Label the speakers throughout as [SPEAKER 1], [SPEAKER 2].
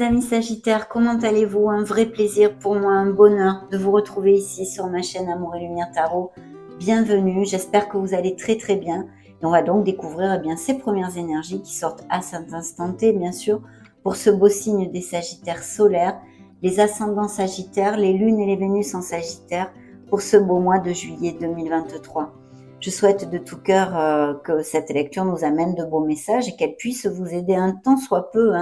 [SPEAKER 1] mes amis Sagittaires, comment allez-vous? Un vrai plaisir pour moi, un bonheur de vous retrouver ici sur ma chaîne Amour et Lumière Tarot. Bienvenue, j'espère que vous allez très très bien. Et on va donc découvrir bien, ces premières énergies qui sortent à cet instant T, bien sûr, pour ce beau signe des Sagittaires solaires, les ascendants Sagittaires, les lunes et les Vénus en Sagittaire, pour ce beau mois de juillet 2023. Je souhaite de tout cœur que cette lecture nous amène de beaux messages et qu'elle puisse vous aider un tant soit peu,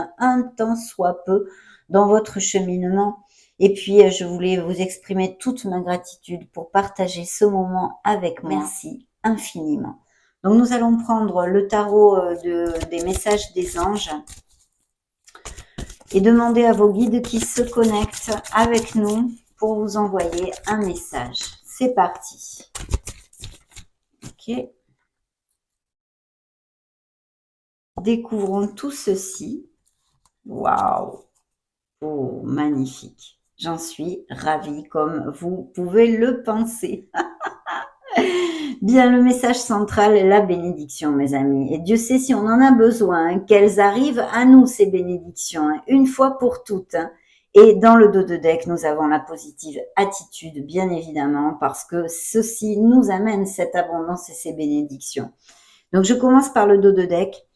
[SPEAKER 1] dans votre cheminement. Et puis, je voulais vous exprimer toute ma gratitude pour partager ce moment avec moi. Merci infiniment. Donc, nous allons prendre le tarot des messages des anges et demander à vos guides qui se connectent avec nous pour vous envoyer un message. C'est parti. Ok. Découvrons tout ceci. Waouh! Oh, magnifique. J'en suis ravie comme vous pouvez le penser. Bien, le message central est la bénédiction, mes amis. Et Dieu sait si on en a besoin, qu'elles arrivent à nous, ces bénédictions, une fois pour toutes. Et dans le dos de deck, nous avons la positive attitude, bien évidemment, parce que ceci nous amène cette abondance et ces bénédictions. Donc, je commence par le dos de deck.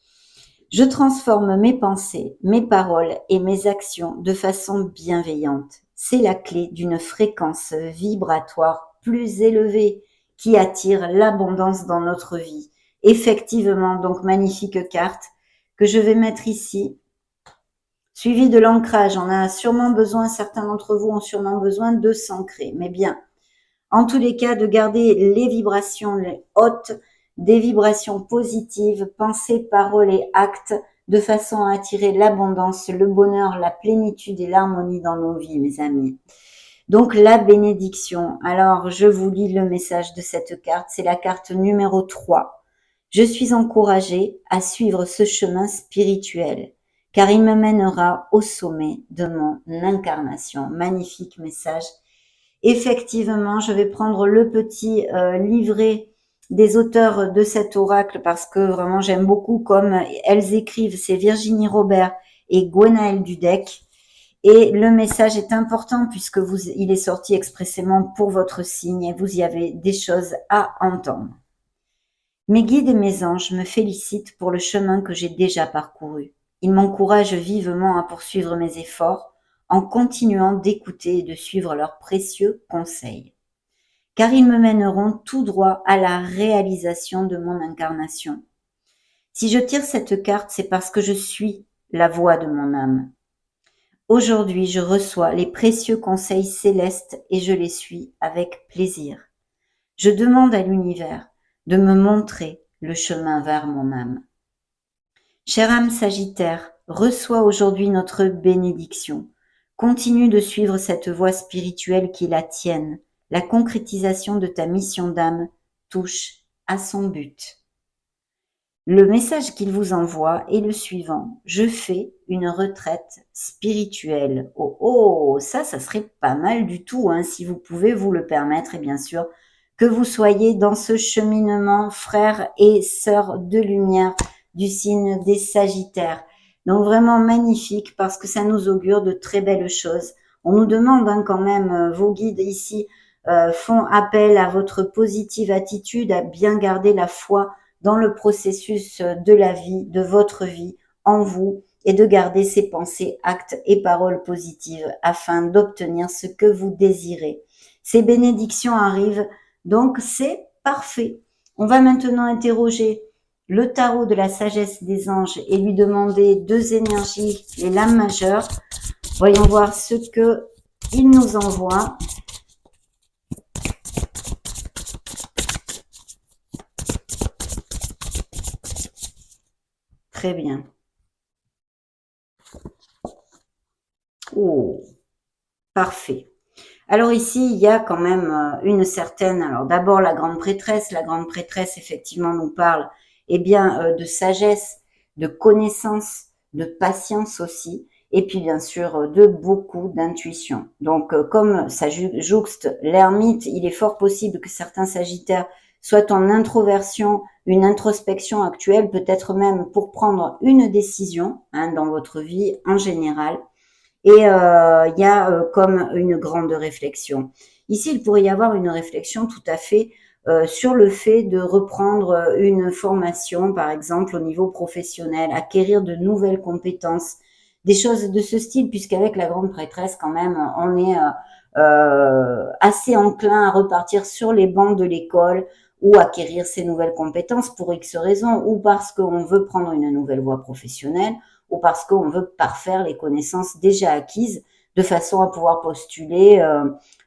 [SPEAKER 1] Je transforme mes pensées, mes paroles et mes actions de façon bienveillante. C'est la clé d'une fréquence vibratoire plus élevée qui attire l'abondance dans notre vie. Effectivement, donc magnifique carte que je vais mettre ici. Suivi de l'ancrage, on a sûrement besoin, certains d'entre vous ont sûrement besoin de s'ancrer. Mais bien, en tous les cas, de garder les vibrations hautes, des vibrations positives, pensées, paroles et actes, de façon à attirer l'abondance, le bonheur, la plénitude et l'harmonie dans nos vies, mes amis. Donc, la bénédiction. Alors, je vous lis le message de cette carte. C'est la carte numéro 3. Je suis encouragée à suivre ce chemin spirituel, car il me mènera au sommet de mon incarnation. Magnifique message. Effectivement, je vais prendre le petit livret des auteurs de cet oracle parce que vraiment j'aime beaucoup comme elles écrivent. C'est Virginie Robert et Gwenaëlle Dudek. Et le message est important puisque il est sorti expressément pour votre signe et vous y avez des choses à entendre. Mes guides et mes anges me félicitent pour le chemin que j'ai déjà parcouru. Ils m'encouragent vivement à poursuivre mes efforts en continuant d'écouter et de suivre leurs précieux conseils. Car ils me mèneront tout droit à la réalisation de mon incarnation. Si je tire cette carte, c'est parce que je suis la voix de mon âme. Aujourd'hui, je reçois les précieux conseils célestes et je les suis avec plaisir. Je demande à l'univers de me montrer le chemin vers mon âme. Chère âme Sagittaire, reçois aujourd'hui notre bénédiction. Continue de suivre cette voie spirituelle qui est la tienne. La concrétisation de ta mission d'âme touche à son but. Le message qu'il vous envoie est le suivant. Je fais une retraite spirituelle. Oh, oh, ça serait pas mal du tout, hein, si vous pouvez vous le permettre. Et bien sûr, que vous soyez dans ce cheminement, frères et sœurs de lumière du signe des Sagittaires. Donc vraiment magnifique parce que ça nous augure de très belles choses. On nous demande quand même, vos guides ici font appel à votre positive attitude, à bien garder la foi dans le processus de la vie, de votre vie, en vous, et de garder ces pensées, actes et paroles positives afin d'obtenir ce que vous désirez. Ces bénédictions arrivent, donc c'est parfait. On va maintenant interroger le tarot de la sagesse des anges et lui demander deux énergies, les lames majeures. Voyons voir ce que il nous envoie. Très bien. Oh, parfait. Alors ici, il y a quand même une certaine... Alors d'abord, la grande prêtresse. La grande prêtresse, effectivement, nous parle de sagesse, de connaissance, de patience aussi. Et puis, bien sûr, de beaucoup d'intuition. Donc, comme ça jouxte l'ermite, il est fort possible que certains sagittaires soient en introversion, une introspection actuelle, peut-être même pour prendre une décision dans votre vie en général. et il y a comme une grande réflexion. Ici, il pourrait y avoir une réflexion tout à fait sur le fait de reprendre une formation, par exemple au niveau professionnel, acquérir de nouvelles compétences, des choses de ce style, puisqu'avec la grande prêtresse, quand même, on est assez enclin à repartir sur les bancs de l'école ou acquérir ces nouvelles compétences pour X raisons, ou parce qu'on veut prendre une nouvelle voie professionnelle, ou parce qu'on veut parfaire les connaissances déjà acquises de façon à pouvoir postuler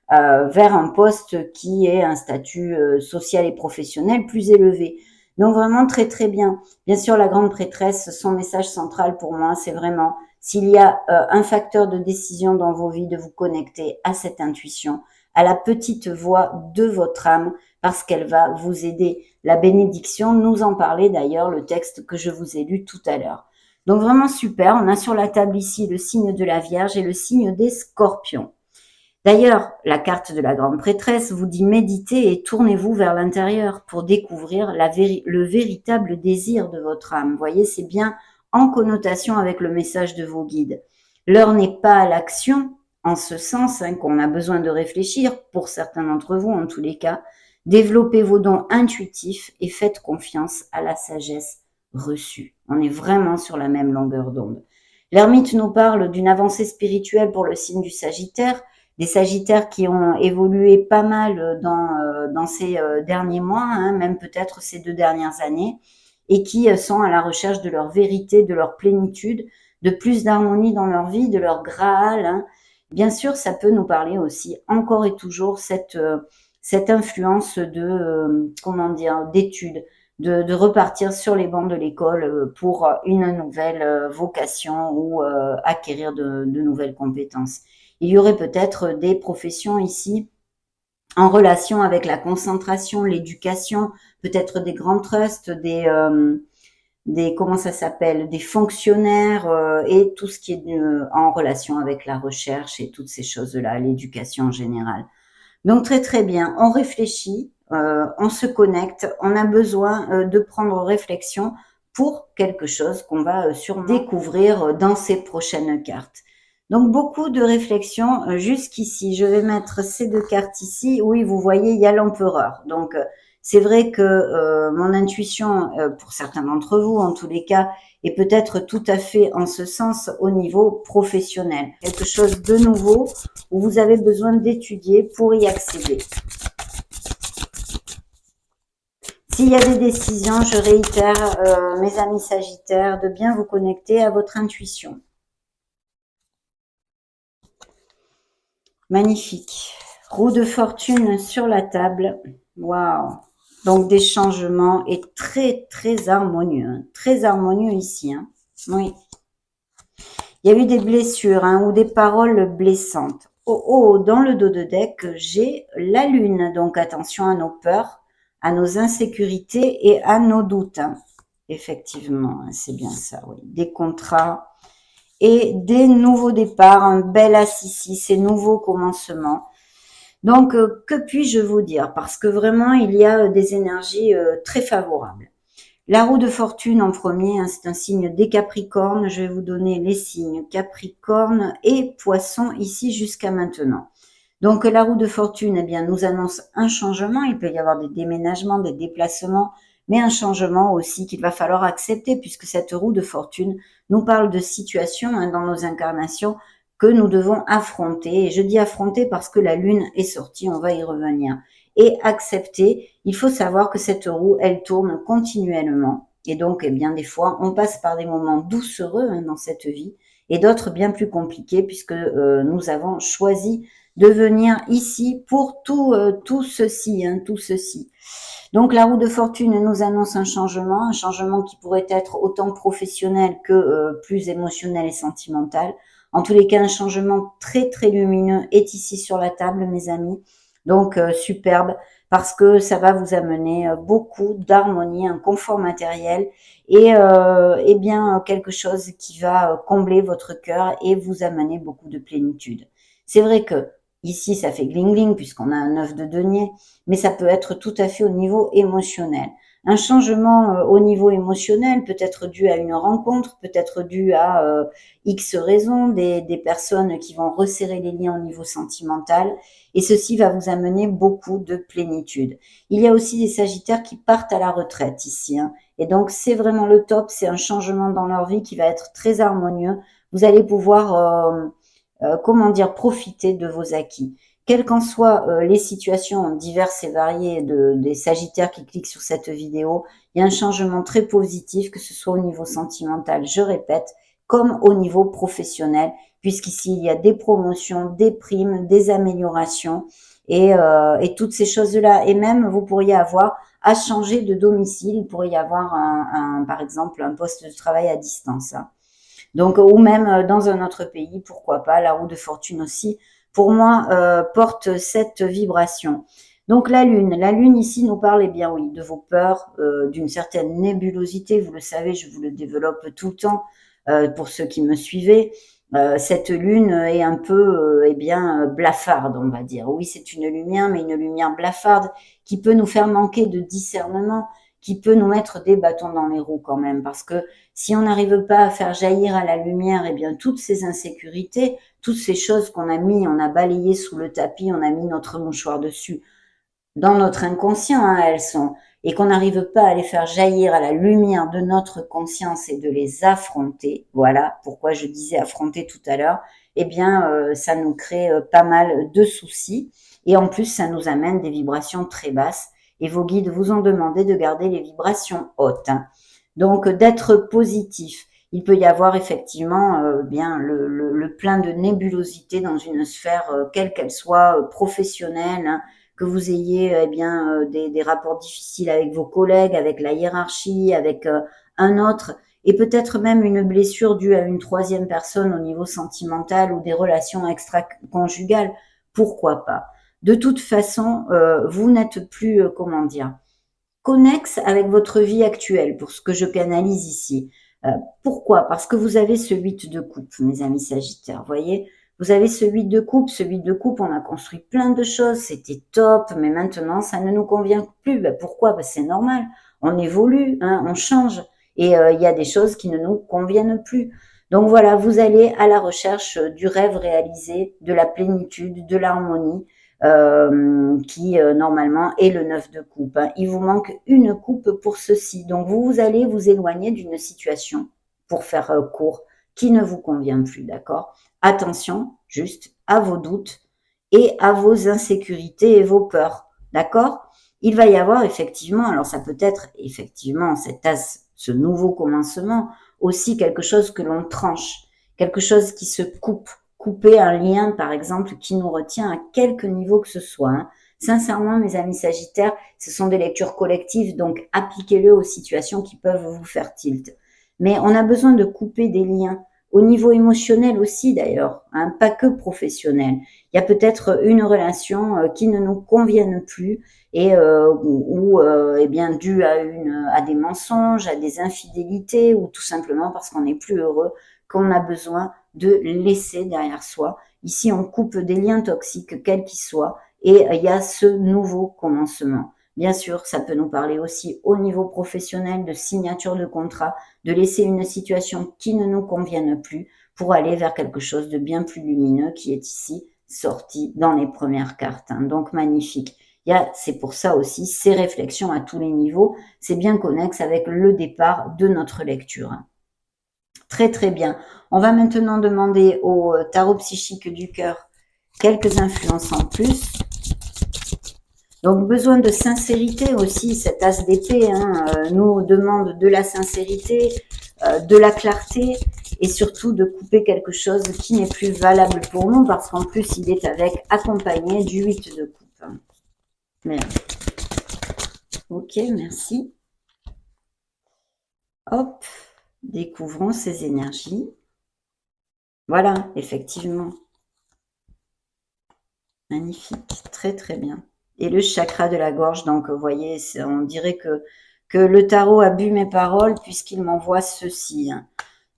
[SPEAKER 1] vers un poste qui ait un statut social et professionnel plus élevé. Donc vraiment très très bien. Bien sûr, la grande prêtresse, son message central pour moi, c'est vraiment s'il y a un facteur de décision dans vos vies, de vous connecter à cette intuition, à la petite voix de votre âme, parce qu'elle va vous aider. La bénédiction nous en parlait d'ailleurs, le texte que je vous ai lu tout à l'heure. Donc vraiment super, on a sur la table ici le signe de la Vierge et le signe des Scorpions. D'ailleurs, la carte de la grande prêtresse vous dit méditez et tournez-vous vers l'intérieur pour découvrir le véritable désir de votre âme. Vous voyez, c'est bien en connotation avec le message de vos guides. L'heure n'est pas à l'action, en ce sens qu'on a besoin de réfléchir, pour certains d'entre vous en tous les cas. Développez vos dons intuitifs et faites confiance à la sagesse reçue. On est vraiment sur la même longueur d'onde. L'ermite nous parle d'une avancée spirituelle pour le signe du Sagittaire, des Sagittaires qui ont évolué pas mal dans ces derniers mois, hein, même peut-être ces 2 dernières années, et qui sont à la recherche de leur vérité, de leur plénitude, de plus d'harmonie dans leur vie, de leur Graal. Hein. Bien sûr, ça peut nous parler aussi encore et toujours cette influence de comment dire d'études, de repartir sur les bancs de l'école pour une nouvelle vocation ou acquérir de nouvelles compétences. Il y aurait peut-être des professions ici en relation avec la concentration, l'éducation, peut-être des grands trusts, des comment ça s'appelle, des fonctionnaires et tout ce qui est en relation avec la recherche et toutes ces choses-là, l'éducation en général. Donc très très bien, on réfléchit, on se connecte, on a besoin de prendre réflexion pour quelque chose qu'on va sûrement découvrir dans ces prochaines cartes. Donc beaucoup de réflexion jusqu'ici. Je vais mettre ces 2 cartes ici. Oui, vous voyez, il y a l'empereur. Donc c'est vrai que mon intuition, pour certains d'entre vous en tous les cas, est peut-être tout à fait en ce sens au niveau professionnel. Quelque chose de nouveau où vous avez besoin d'étudier pour y accéder. S'il y a des décisions, je réitère, mes amis Sagittaires, de bien vous connecter à votre intuition. Magnifique. Roue de fortune sur la table. Waouh. Donc des changements et très très harmonieux. Hein. Très harmonieux ici. Hein. Oui. Il y a eu des blessures ou des paroles blessantes. Oh oh, dans le dos de deck, j'ai la lune. Donc attention à nos peurs, à nos insécurités et à nos doutes. Hein. Effectivement, c'est bien ça, oui. Des contrats et des nouveaux départs, un bel assisi, ces nouveaux commencements. Donc, que puis-je vous dire? Parce que vraiment, il y a des énergies très favorables. La roue de fortune en premier, hein, c'est un signe des Capricornes. Je vais vous donner les signes Capricorne et Poisson ici jusqu'à maintenant. Donc, la roue de fortune, eh bien, nous annonce un changement. Il peut y avoir des déménagements, des déplacements, mais un changement aussi qu'il va falloir accepter puisque cette roue de fortune nous parle de situations dans nos incarnations que nous devons affronter. Et je dis affronter parce que la lune est sortie, on va y revenir. Et accepter, il faut savoir que cette roue, elle tourne continuellement. Et donc, eh bien, des fois, on passe par des moments doucereux dans cette vie et d'autres bien plus compliqués puisque nous avons choisi de venir ici pour tout ceci, tout ceci. Donc la roue de fortune nous annonce un changement qui pourrait être autant professionnel que plus émotionnel et sentimental. En tous les cas, un changement très très lumineux est ici sur la table, mes amis. Donc superbe, parce que ça va vous amener beaucoup d'harmonie, un confort matériel et bien quelque chose qui va combler votre cœur et vous amener beaucoup de plénitude. C'est vrai que ici, ça fait gling gling puisqu'on a un œuf de denier, mais ça peut être tout à fait au niveau émotionnel. un changement au niveau émotionnel, peut-être dû à une rencontre, peut-être dû à X raisons, des personnes qui vont resserrer les liens au niveau sentimental, et ceci va vous amener beaucoup de plénitude. Il y a aussi des Sagittaires qui partent à la retraite ici, hein, et donc c'est vraiment le top, c'est un changement dans leur vie qui va être très harmonieux. Vous allez pouvoir, comment dire, profiter de vos acquis. Quelles qu'en soient les situations diverses et variées des Sagittaires qui cliquent sur cette vidéo, il y a un changement très positif, que ce soit au niveau sentimental, je répète, comme au niveau professionnel, puisqu'ici il y a des promotions, des primes, des améliorations et toutes ces choses-là. Et même vous pourriez avoir à changer de domicile, il pourrait y avoir par exemple un poste de travail à distance, hein. Donc, ou même dans un autre pays, pourquoi pas, la roue de fortune aussi, pour moi, porte cette vibration. Donc la lune ici nous parle, eh bien oui, de vos peurs, d'une certaine nébulosité, vous le savez, je vous le développe tout le temps, pour ceux qui me suivaient. Cette lune est un peu, eh bien, blafarde, on va dire. Oui, c'est une lumière, mais une lumière blafarde qui peut nous faire manquer de discernement, qui peut nous mettre des bâtons dans les roues quand même, parce que si on n'arrive pas à faire jaillir à la lumière, eh bien, toutes ces insécurités, toutes ces choses qu'on a mis, on a balayé sous le tapis, on a mis notre mouchoir dessus, dans notre inconscient, hein, elles sont, et qu'on n'arrive pas à les faire jaillir à la lumière de notre conscience et de les affronter, voilà pourquoi je disais affronter tout à l'heure, eh bien, ça nous crée pas mal de soucis, et en plus, ça nous amène des vibrations très basses, et vos guides vous ont demandé de garder les vibrations hautes, hein. Donc, d'être positif. Il peut y avoir effectivement bien le plein de nébulosité dans une sphère, quelle qu'elle soit, professionnelle, hein, que vous ayez eh bien des rapports difficiles avec vos collègues, avec la hiérarchie, avec un autre, et peut-être même une blessure due à une troisième personne au niveau sentimental ou des relations extra-conjugales, pourquoi pas. De toute façon, vous n'êtes plus, comment dire, connexe avec votre vie actuelle, pour ce que je canalise ici. Pourquoi? Parce que vous avez ce 8 de coupe, mes amis Sagittaires, voyez? Vous avez ce 8 de coupe, ce 8 de coupe, on a construit plein de choses, c'était top, mais maintenant, ça ne nous convient plus. Ben, pourquoi? Ben, c'est normal, on évolue, hein, on change, et il y a des choses qui ne nous conviennent plus. Donc voilà, vous allez à la recherche du rêve réalisé, de la plénitude, de l'harmonie, qui normalement est le 9 de coupe, hein. Il vous manque une coupe pour ceci. Donc vous allez vous éloigner d'une situation, pour faire court, qui ne vous convient plus, d'accord? Attention, juste, à vos doutes et à vos insécurités et vos peurs, d'accord? Il va y avoir effectivement, alors ça peut être effectivement cet as, ce nouveau commencement, aussi quelque chose que l'on tranche, quelque chose qui se coupe, couper un lien, par exemple, qui nous retient à quelque niveau que ce soit, hein. Sincèrement, mes amis Sagittaires, ce sont des lectures collectives, donc appliquez-le aux situations qui peuvent vous faire tilt. Mais on a besoin de couper des liens, au niveau émotionnel aussi d'ailleurs, hein, pas que professionnel. Il y a peut-être une relation qui ne nous convienne plus et ou eh bien dû à des mensonges, à des infidélités ou tout simplement parce qu'on n'est plus heureux, qu'on a besoin de laisser derrière soi. Ici, on coupe des liens toxiques, quels qu'ils soient, et il y a ce nouveau commencement. Bien sûr, ça peut nous parler aussi au niveau professionnel de signature de contrat, de laisser une situation qui ne nous convienne plus pour aller vers quelque chose de bien plus lumineux qui est ici sorti dans les premières cartes, hein. Donc magnifique. C'est pour ça aussi ces réflexions à tous les niveaux, c'est bien connexe avec le départ de notre lecture. Très très bien. On va maintenant demander au tarot psychique du cœur quelques influences en plus. Donc besoin de sincérité aussi, cet as d'épée hein, nous demande de la sincérité, de la clarté et surtout de couper quelque chose qui n'est plus valable pour nous parce qu'en plus il est accompagné du 8 de coupe. Merde. Ok, merci. Hop, découvrons ces énergies. Voilà, effectivement. Magnifique, très très bien. Et le chakra de la gorge, donc vous voyez, on dirait que le tarot a bu mes paroles puisqu'il m'envoie ceci, hein.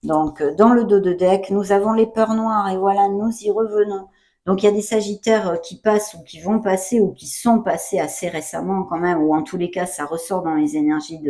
[SPEAKER 1] Donc, dans le dos de deck, nous avons les peurs noires et voilà, nous y revenons. Donc, il y a des sagittaires qui passent ou qui vont passer ou qui sont passés assez récemment quand même, ou en tous les cas, ça ressort dans les énergies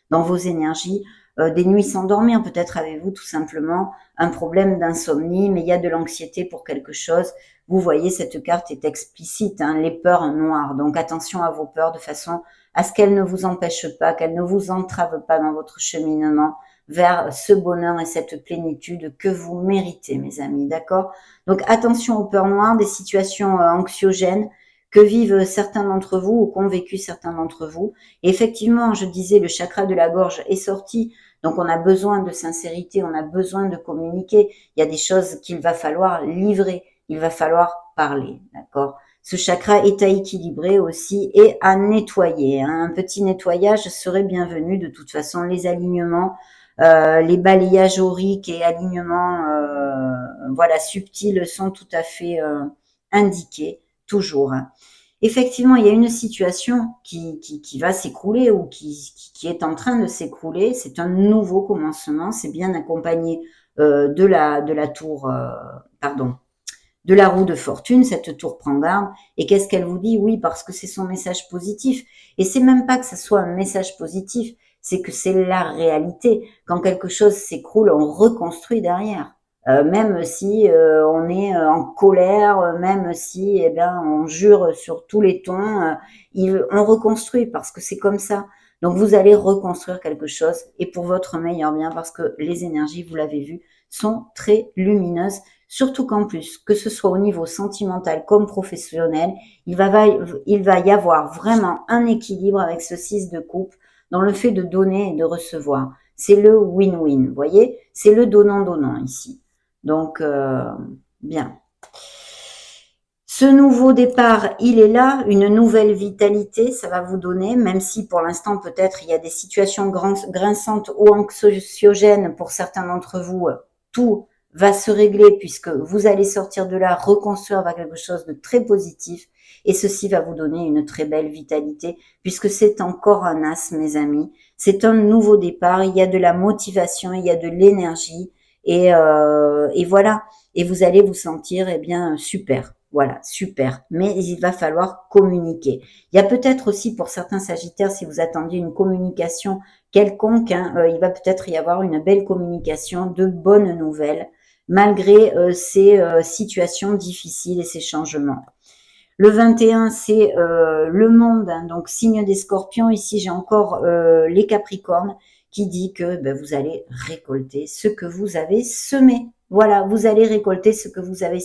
[SPEAKER 1] dans vos énergies, des nuits sans dormir. Peut-être avez-vous tout simplement un problème d'insomnie, mais il y a de l'anxiété pour quelque chose. Vous voyez, cette carte est explicite, hein, les peurs noires. Donc, attention à vos peurs de façon à ce qu'elles ne vous empêchent pas, qu'elles ne vous entravent pas dans votre cheminement vers ce bonheur et cette plénitude que vous méritez, mes amis, d'accord? Donc, attention aux peurs noires, des situations anxiogènes que vivent certains d'entre vous ou qu'ont vécu certains d'entre vous. Et effectivement, je disais, le chakra de la gorge est sorti, donc on a besoin de sincérité, on a besoin de communiquer. Il y a des choses qu'il va falloir livrer, il va falloir parler, d'accord? Ce chakra est à équilibrer aussi et à nettoyer, hein. Un petit nettoyage serait bienvenu. De toute façon, les alignements, les balayages auriques et alignements voilà, subtils sont tout à fait indiqués, toujours, hein. Effectivement, il y a une situation qui va s'écrouler ou qui est en train de s'écrouler. C'est un nouveau commencement. C'est bien accompagné de la tour, pardon, de la roue de fortune. Cette tour prend garde. Et qu'est-ce qu'elle vous dit? Oui, parce que c'est son message positif. Et c'est même pas que ça soit un message positif, c'est que c'est la réalité. Quand quelque chose s'écroule, on reconstruit derrière. Même si on est en colère, même si eh bien on jure sur tous les tons, on reconstruit parce que c'est comme ça. Donc vous allez reconstruire quelque chose et pour votre meilleur bien parce que les énergies, vous l'avez vu, sont très lumineuses. Surtout qu'en plus, que ce soit au niveau sentimental comme professionnel, il va y avoir vraiment un équilibre avec ce 6 de coupe dans le fait de donner et de recevoir. C'est le win-win, vous voyez? C'est le donnant-donnant ici. Donc, bien. Ce nouveau départ, il est là, une nouvelle vitalité, ça va vous donner, même si pour l'instant peut-être il y a des situations grinçantes ou anxiogènes pour certains d'entre vous, tout va se régler puisque vous allez sortir de là, reconstruire vers quelque chose de très positif et ceci va vous donner une très belle vitalité puisque c'est encore un as, mes amis. C'est un nouveau départ, il y a de la motivation, il y a de l'énergie et voilà. Et vous allez vous sentir, eh bien, super. Voilà, super. Mais il va falloir communiquer. Il y a peut-être aussi pour certains sagittaires, si vous attendiez une communication quelconque, hein, il va peut-être y avoir une belle communication, de bonnes nouvelles, malgré ces situations difficiles et ces changements. Le 21, c'est le monde, hein, donc signe des scorpions. Ici, j'ai encore les capricornes qui dit que ben, vous allez récolter ce que vous avez semé. Voilà, vous allez récolter ce que vous allez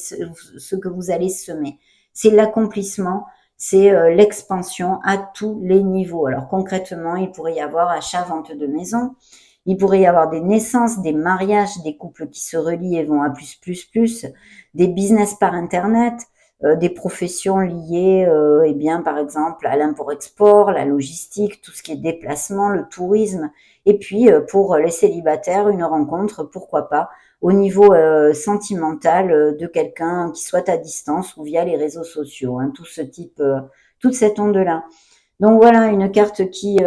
[SPEAKER 1] semer. C'est l'accomplissement, c'est l'expansion à tous les niveaux. Alors concrètement, il pourrait y avoir achat, vente de maison, il pourrait y avoir des naissances, des mariages, des couples qui se relient et vont à plus, des business par Internet, des professions liées, eh bien, par exemple, à l'import-export, la logistique, tout ce qui est déplacement, le tourisme. Et puis, pour les célibataires, une rencontre, pourquoi pas, au niveau sentimental de quelqu'un qui soit à distance ou via les réseaux sociaux, hein, tout ce type, toute cette onde-là. Donc voilà, une carte qui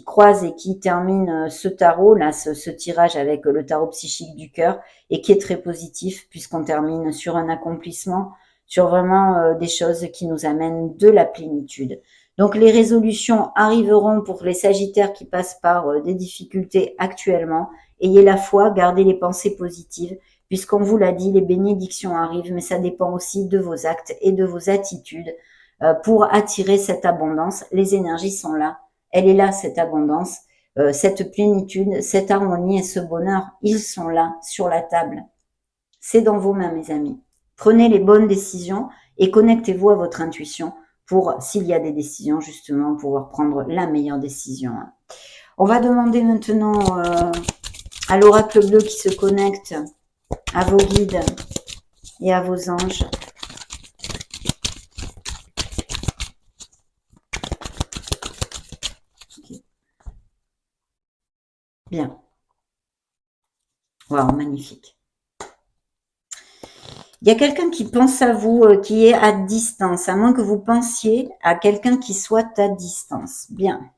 [SPEAKER 1] croise et qui termine ce tarot, là, ce tirage avec le tarot psychique du cœur, et qui est très positif, puisqu'on termine sur un accomplissement, sur vraiment des choses qui nous amènent de la plénitude. Donc les résolutions arriveront pour les sagittaires qui passent par des difficultés actuellement. Ayez la foi, gardez les pensées positives, puisqu'on vous l'a dit, les bénédictions arrivent, mais ça dépend aussi de vos actes et de vos attitudes pour attirer cette abondance. Les énergies sont là. Elle est là, cette abondance, cette plénitude, cette harmonie et ce bonheur. Ils sont là, sur la table. C'est dans vos mains, mes amis. Prenez les bonnes décisions et connectez-vous à votre intuition pour, s'il y a des décisions, justement, pouvoir prendre la meilleure décision. On va demander maintenant à l'oracle bleu qui se connecte, à vos guides et à vos anges. Bien. Waouh, magnifique. Il y a quelqu'un qui pense à vous, qui est à distance, à moins que vous pensiez à quelqu'un qui soit à distance. Bien.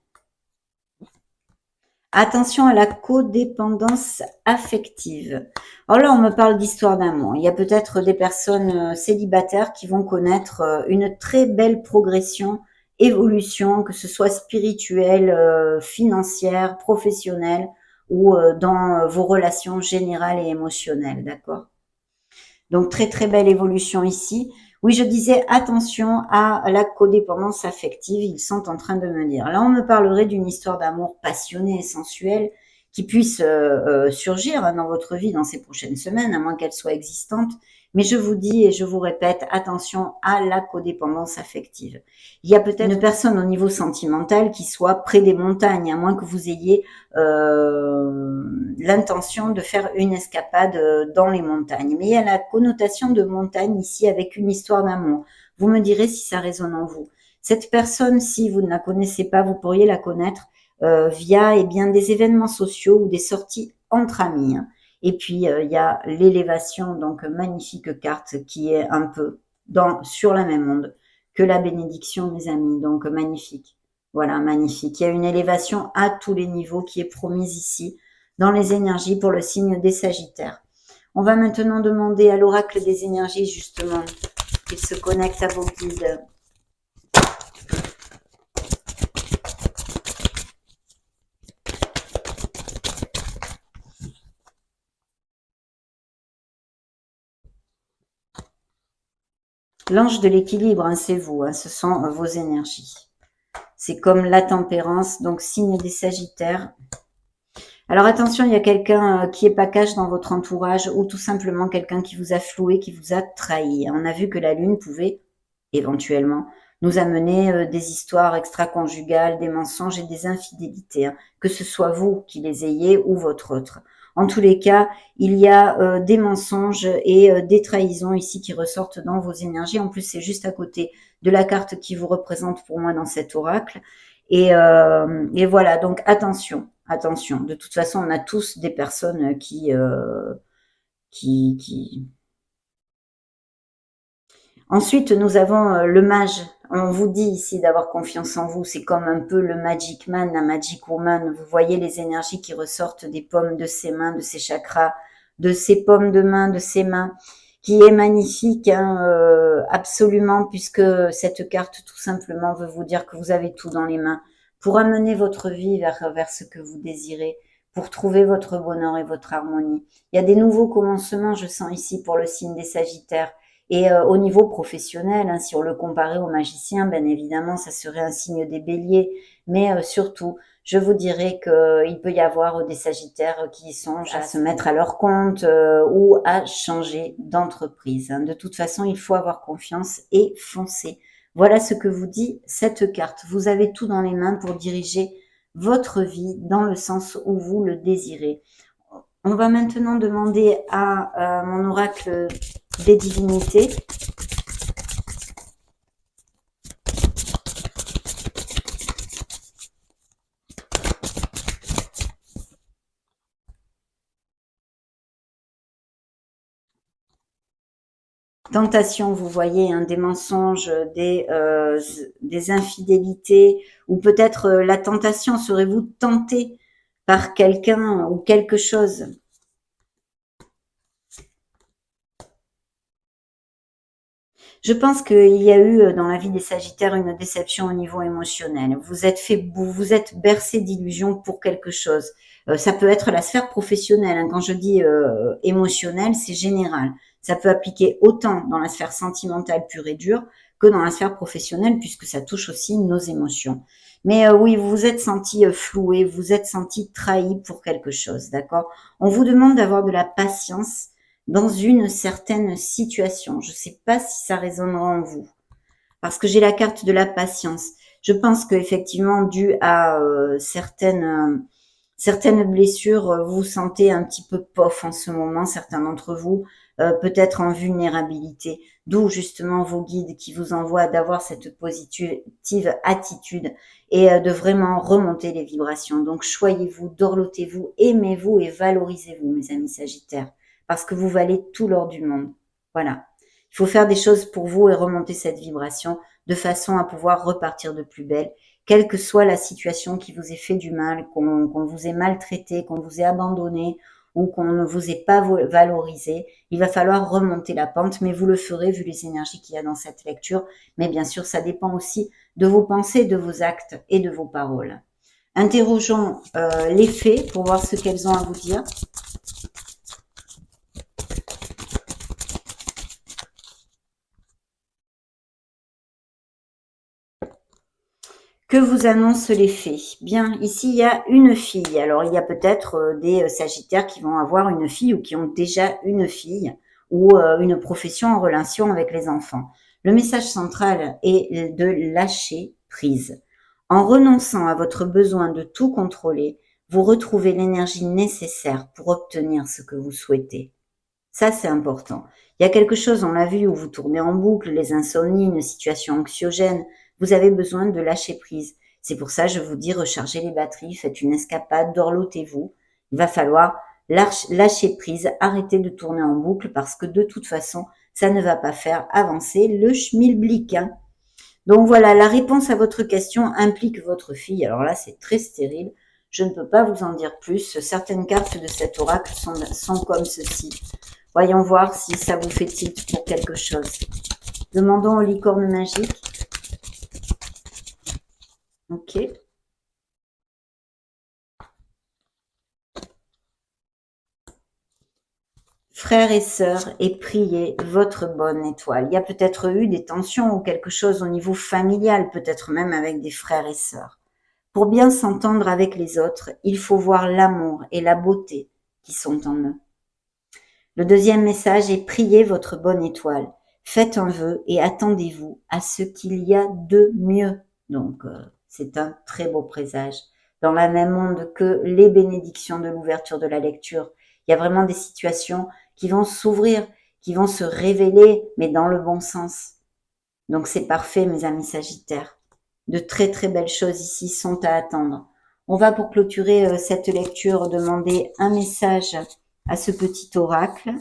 [SPEAKER 1] Attention à la codépendance affective. Alors là, on me parle d'histoire d'amour. Il y a peut-être des personnes célibataires qui vont connaître une très belle progression, évolution, que ce soit spirituelle, financière, professionnelle ou dans vos relations générales et émotionnelles, d'accord? Donc très très belle évolution ici. Oui, je disais attention à la codépendance affective, ils sont en train de me dire. Là, on me parlerait d'une histoire d'amour passionnée et sensuelle qui puisse surgir dans votre vie dans ces prochaines semaines, à moins qu'elle soit existante. Mais je vous dis et je vous répète, attention à la codépendance affective. Il y a peut-être une personne au niveau sentimental qui soit près des montagnes, à moins que vous ayez l'intention de faire une escapade dans les montagnes. Mais il y a la connotation de montagne ici avec une histoire d'amour. Vous me direz si ça résonne en vous. Cette personne, si vous ne la connaissez pas, vous pourriez la connaître via eh bien, des événements sociaux ou des sorties entre amis. Hein. Et puis, il y a l'élévation, donc magnifique carte qui est un peu sur la même onde que la bénédiction, mes amis. Donc, magnifique. Voilà, magnifique. Il y a une élévation à tous les niveaux qui est promise ici dans les énergies pour le signe des Sagittaires. On va maintenant demander à l'oracle des énergies, justement, qu'il se connecte à vos guides. L'ange de l'équilibre, hein, c'est vous, hein, ce sont vos énergies. C'est comme la tempérance, donc signe des Sagittaires. Alors attention, il y a quelqu'un qui est pas cash dans votre entourage ou tout simplement quelqu'un qui vous a floué, qui vous a trahi. On a vu que la lune pouvait éventuellement nous amener des histoires extra-conjugales, des mensonges et des infidélités, hein, que ce soit vous qui les ayez ou votre autre. En tous les cas, il y a des mensonges et des trahisons ici qui ressortent dans vos énergies. En plus, c'est juste à côté de la carte qui vous représente pour moi dans cet oracle. Et voilà, donc attention, attention. De toute façon, on a tous des personnes qui... Ensuite, nous avons le mage. On vous dit ici d'avoir confiance en vous. C'est comme un peu le Magic Man, la Magic Woman. Vous voyez les énergies qui ressortent des paumes de ses mains, de ses chakras, de ses paumes de main, de ses mains, qui est magnifique, hein, absolument, puisque cette carte, tout simplement, veut vous dire que vous avez tout dans les mains pour amener votre vie vers ce que vous désirez, pour trouver votre bonheur et votre harmonie. Il y a des nouveaux commencements, je sens ici, pour le signe des Sagittaires. Et au niveau professionnel, hein, si on le comparait aux magiciens, bien évidemment, ça serait un signe des béliers. Mais surtout, je vous dirais qu'il peut y avoir des Sagittaires qui songent à se mettre à leur compte ou à changer d'entreprise. Hein. De toute façon, il faut avoir confiance et foncer. Voilà ce que vous dit cette carte. Vous avez tout dans les mains pour diriger votre vie dans le sens où vous le désirez. On va maintenant demander à mon oracle des divinités. Tentation, vous voyez, hein, des mensonges, des infidélités, ou peut-être la tentation, serez-vous tenté par quelqu'un ou quelque chose. Je pense qu'il y a eu dans la vie des Sagittaires une déception au niveau émotionnel. Vous vous êtes bercé d'illusions pour quelque chose. Ça peut être la sphère professionnelle. Hein. Quand je dis émotionnel, c'est général. Ça peut appliquer autant dans la sphère sentimentale pure et dure que dans la sphère professionnelle, puisque ça touche aussi nos émotions. Mais oui, vous vous êtes senti floué, vous vous êtes senti trahi pour quelque chose, d'accord? On vous demande d'avoir de la patience dans une certaine situation. Je ne sais pas si ça résonnera en vous, parce que j'ai la carte de la patience. Je pense qu'effectivement, dû à certaines blessures, vous vous sentez un petit peu pof en ce moment, certains d'entre vous, peut-être en vulnérabilité. D'où justement vos guides qui vous envoient d'avoir cette positive attitude et de vraiment remonter les vibrations. Donc, choyez-vous, dorlotez-vous, aimez-vous et valorisez-vous, mes amis Sagittaires, parce que vous valez tout l'or du monde. Voilà. Il faut faire des choses pour vous et remonter cette vibration de façon à pouvoir repartir de plus belle, quelle que soit la situation qui vous ait fait du mal, qu'on vous ait maltraité, qu'on vous ait abandonné ou qu'on ne vous ait pas valorisé. Il va falloir remonter la pente, mais vous le ferez vu les énergies qu'il y a dans cette lecture. Mais bien sûr, ça dépend aussi de vos pensées, de vos actes et de vos paroles. Interrogeons les fées pour voir ce qu'elles ont à vous dire. Que vous annoncent les fées? Bien, ici, il y a une fille. Alors, il y a peut-être des sagittaires qui vont avoir une fille ou qui ont déjà une fille ou une profession en relation avec les enfants. Le message central est de lâcher prise. En renonçant à votre besoin de tout contrôler, vous retrouvez l'énergie nécessaire pour obtenir ce que vous souhaitez. Ça, c'est important. Il y a quelque chose, on l'a vu, où vous tournez en boucle, les insomnies, une situation anxiogène. Vous avez besoin de lâcher prise. C'est pour ça, je vous dis, rechargez les batteries, faites une escapade, dorlotez-vous. Il va falloir lâcher prise, arrêter de tourner en boucle parce que de toute façon, ça ne va pas faire avancer le schmilblick. Hein. Donc voilà, la réponse à votre question implique votre fille. Alors là, c'est très stérile. Je ne peux pas vous en dire plus. Certaines cartes de cet oracle sont comme ceci. Voyons voir si ça vous fait tilt pour quelque chose. Demandons aux licornes magiques. Ok. Frères et sœurs, et priez votre bonne étoile. Il y a peut-être eu des tensions ou quelque chose au niveau familial, peut-être même avec des frères et sœurs. Pour bien s'entendre avec les autres, il faut voir l'amour et la beauté qui sont en eux. Le deuxième message est priez votre bonne étoile. Faites un vœu et attendez-vous à ce qu'il y a de mieux. Donc, c'est un très beau présage. Dans la même onde que les bénédictions de l'ouverture de la lecture, il y a vraiment des situations qui vont s'ouvrir, qui vont se révéler, mais dans le bon sens. Donc, c'est parfait, mes amis Sagittaires. De très très belles choses ici sont à attendre. On va pour clôturer cette lecture demander un message à ce petit oracle.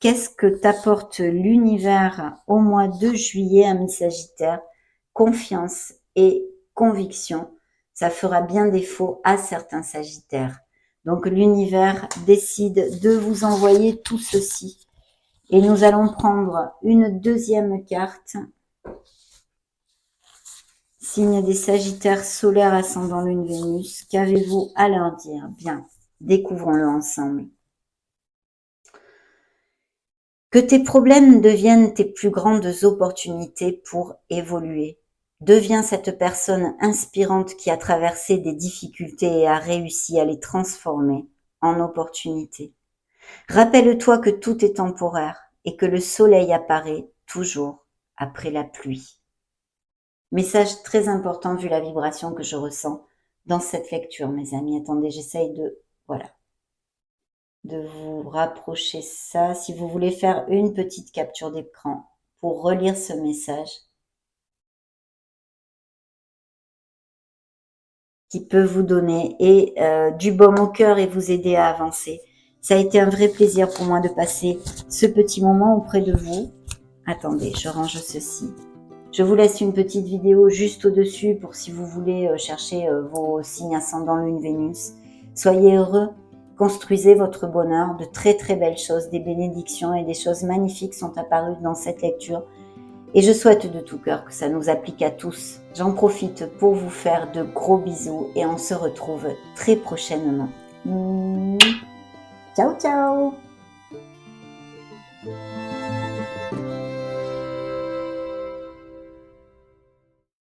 [SPEAKER 1] Qu'est-ce que t'apporte l'univers au mois de juillet, ami Sagittaire? Confiance et conviction, ça fera bien défaut à certains Sagittaires. Donc l'univers décide de vous envoyer tout ceci. Et nous allons prendre une deuxième carte. Signe des Sagittaires solaires ascendant Lune Vénus, qu'avez-vous à leur dire? Bien, découvrons-le ensemble. Que tes problèmes deviennent tes plus grandes opportunités pour évoluer. Deviens cette personne inspirante qui a traversé des difficultés et a réussi à les transformer en opportunités. Rappelle-toi que tout est temporaire et que le soleil apparaît toujours après la pluie. Message très important vu la vibration que je ressens dans cette lecture, mes amis. Attendez, j'essaye de vous rapprocher ça. Si vous voulez faire une petite capture d'écran pour relire ce message qui peut vous donner du baume au cœur et vous aider à avancer. Ça a été un vrai plaisir pour moi de passer ce petit moment auprès de vous. Attendez, je range ceci. Je vous laisse une petite vidéo juste au-dessus pour si vous voulez chercher vos signes ascendants Lune Vénus. Soyez heureux, construisez votre bonheur, de très très belles choses, des bénédictions et des choses magnifiques sont apparues dans cette lecture. Et je souhaite de tout cœur que ça nous applique à tous. J'en profite pour vous faire de gros bisous et on se retrouve très prochainement. Ciao ciao.